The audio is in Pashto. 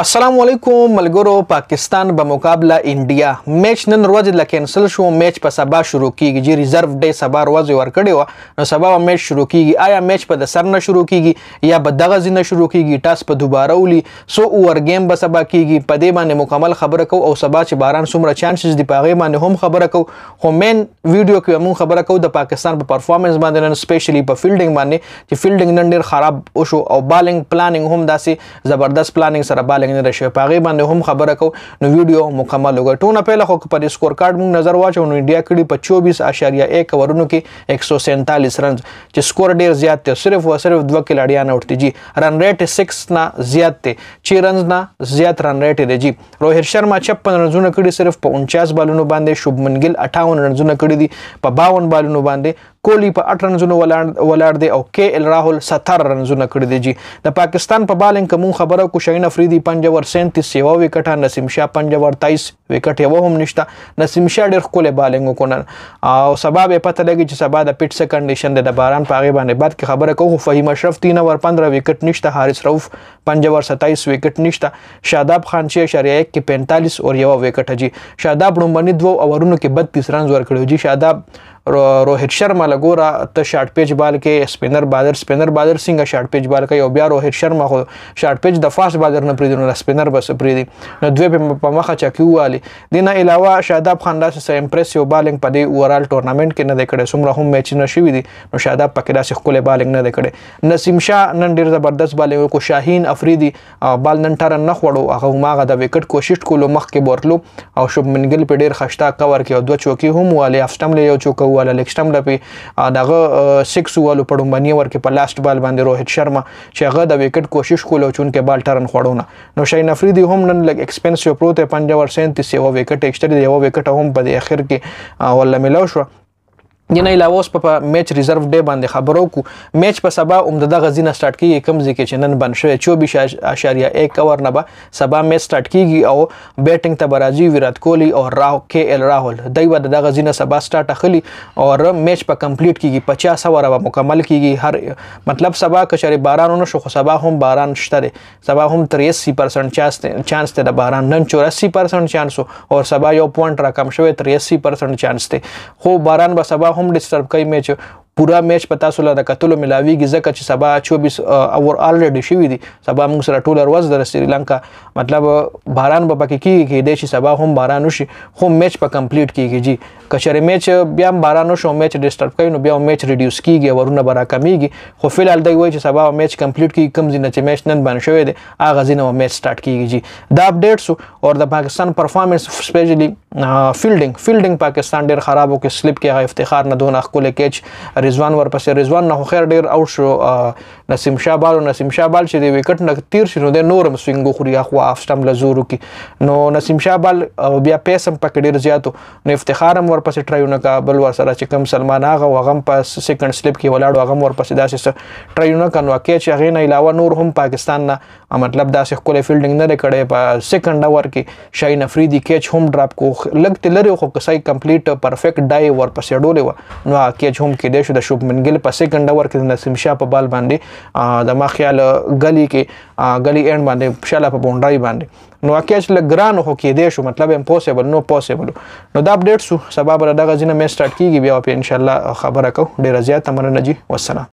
السلام علیکم ملګرو. پاکستان به مقابله انډیا میچ نن ورځ لا کینسل شو. میچ په سبا شروع کیږي. جی ریزرو ډے سبا ورځ ورکړی و نو سبا میچ شروع کیږي. آیا میچ په د سر نه شروع کیږي یا به دغه ځینه شروع کیږي؟ ټاس په دوباره ولي سو اور گیم به سبا کیږي. په دې باندې مکمل خبره کو او سبا چې باران څومره چانسز دی په هغه باندې هم خبره کو. خو مین ویډیو کې موږ خبره کو د پاکستان په پرفارمنس باندې، نن سپیشلی په فیلډینګ باندې چې فیلډینګ نن ډیر خراب وشو او بالینګ پلانینګ هم داسې زبردست پلانینګ سره بالینګ نه شوی. په باندې هم خبره کو نو ویډیو مکمل وګورئ. ټونه پهله خو په سکور کارت موږ نظر واچو نو انډیا کړي په 24.1 اورونو کې 147 رنز چې سکور ډیر زیات دی. صرف او صرف دوه کلاړیان اوټ دي جی. رن ریټ 6 نه زیات دی، 6 رنز نه زیات رن ریټ دی جی. روهیت شرما 56 رنزونه کړي صرف په 49 بالونو باندې. شوبمن ګیل 58 رنزونه کړي دي په 52 بالونو باندې. کولی په 8 رنزونو ولاړ دی او کے ال راهول 70 رنزونه کړي دي جی. د پاکستان په بالینګ کوم خبره کو شاهین افریدي 5 اور 37 یو وکټه، نسیم شاه 5 اور 23 وکټ یو هم نشته. نسیم شاه ډېر ښکلی بالینګ وکړ او سبا به پته لګي چې سبا د پیټ سه کنډیشن د باران په هغې باندې بعد کې خبره کوو. فهیم اشرف 3 اور 15 وکټ نشته. حارث رؤف 5 اور 27 وکټ نشته. شاداب خان 6.1 کې 45 اور یو وکټ جی. شاداب لومبني 2 اورونو کې 32 رنز ورکړي جی. شاداب روهیت شرما لګورا ته شارټ پیچ بال کې سپینر بالر څنګه شارټ پیچ بال کوي او بیا روهیت شرما خو شارټ پیچ د فاست بالر نه پریدي نو سپینر بس پریدي نو دوی په مخه چکی والی. دینه علاوه شاداب خان داسې امپریسیو بالینګ په دې اورال ټورنمنت کې نه دی کړی. څومره هم میچونه شوي دي نو شاداب پکې داسې ښکلی بالینګ نه دی کړی. نسیم شاه نن ډېر زبردست بالینګ وکړو. شاهین افریدي بال نن ټرن نه خوړو، هغه هماغه د وکټ کوشش کولو مخکې بورتلو او شوبمن ګیل په ډېر خشتا کور کې او دوه چوکي هم والي. افسټم یو چوک واله لیکسټم لپی دغه 6 والو په ډومبني ورکې په لاست بال باندې روهیت شرما چې هغه د وکټ کوشش کولو چون کې بال ټرن خوړونه نو شاهین افریدي هم نن لګ ایکسپنسیو پروت 5 اور 37 یو وکټ ایکسټر دی یو وکټ هم په اخر کې ولا ملو شو. دینه علاوه اوس په میچ ریزرو ډے باندې خبرو کو. میچ په سبا عمده غزینه سٹارټ کیږي کم ځکه چې نن بن شوی 24.1 اور نه به سبا میچ سٹارټ کیږي او بیټینګ ته برازي ویرات کوهلی او کے ال راهول دایو د غزینه سبا سٹارټ اخلي او میچ په کمپلیټ کیږي 50 اور به مکمل کیږي. هر مطلب سبا کشری باران نه شو خو سبا هم باران شته دی. سبا هم 83% چانس ته د باران، نن 84% چانس او سبا یو پوینټ را کم شوی 83% چانس ته. خو باران به سبا هم ډسټرب کوي میچ. پورا میچ په تاسو له د کتلو ملاویږي ځکه چې سبا 24 اور الریډي شوي دي. سبا موږ سره ټول ورځ د سریلانکا مطلب باران به پکې کیږي دی چې سبا هم باران وشي خو میچ په کمپلیټ کیږي جی. کچره میچ بیا باران وشو میچ ډسټرب کوي نو بیا میچ ریډیوس کیږي ورونه برا کمیږي. خو فلحال دی وایي چې سبا میچ کمپلیټ کیږي کم ځینه چې میچ نن باندې شوی دی هغه ځینه میچ سٹارټ کیږي جی. دا اپډیټس او د پاکستان پرفارمنس سپیشلی فیلډینګ پاکستان ډیر خراب او کې سلیپ کې افتخار نه دون خپل کیچ رضوان ورپسې رضوان نه خو خیر ډیر اوټ شو. نسیم شاه بال چې د وکټ نه تیر شنو د نورم سوینګ خوري اخو افسټم لزورو کې نو نسیم شاه بال بیا پیسم پکې ډیر زیاتو نو افتخارم ورپسې ټرایونه کا بل ور سره چې کم سلمان هغه وغم په سیکنډ سلیپ کې ولاړو هغه ورپسې داسې ټرایونه کنو کې چې هغه نه علاوه نور هم پاکستان نه مطلب داسې خپل فیلډینګ نه کړي. په سیکنډ اور کې شاهین افریدي کیچ هم ډراپ کو لګت لري خو کسای کمپلیټ پرفیکټ ډای ورپسې ډولې و نو کیچ هم کې دی شو د شوبمن ګیل په سیکنډ اور کې نسیم شاه په بال باندې د ما خیال غلی اینډ باندې شاله په بونډای باندې نو کیچ لګران هو کې دی شو مطلب امپوسیبل نو پوسیبل نو دا اپډیټ سو سبا بل دغه ځینه میچ سٹارټ کیږي بیا په ان شاء الله خبره کو. ډیر زیات مننه جی. والسلام.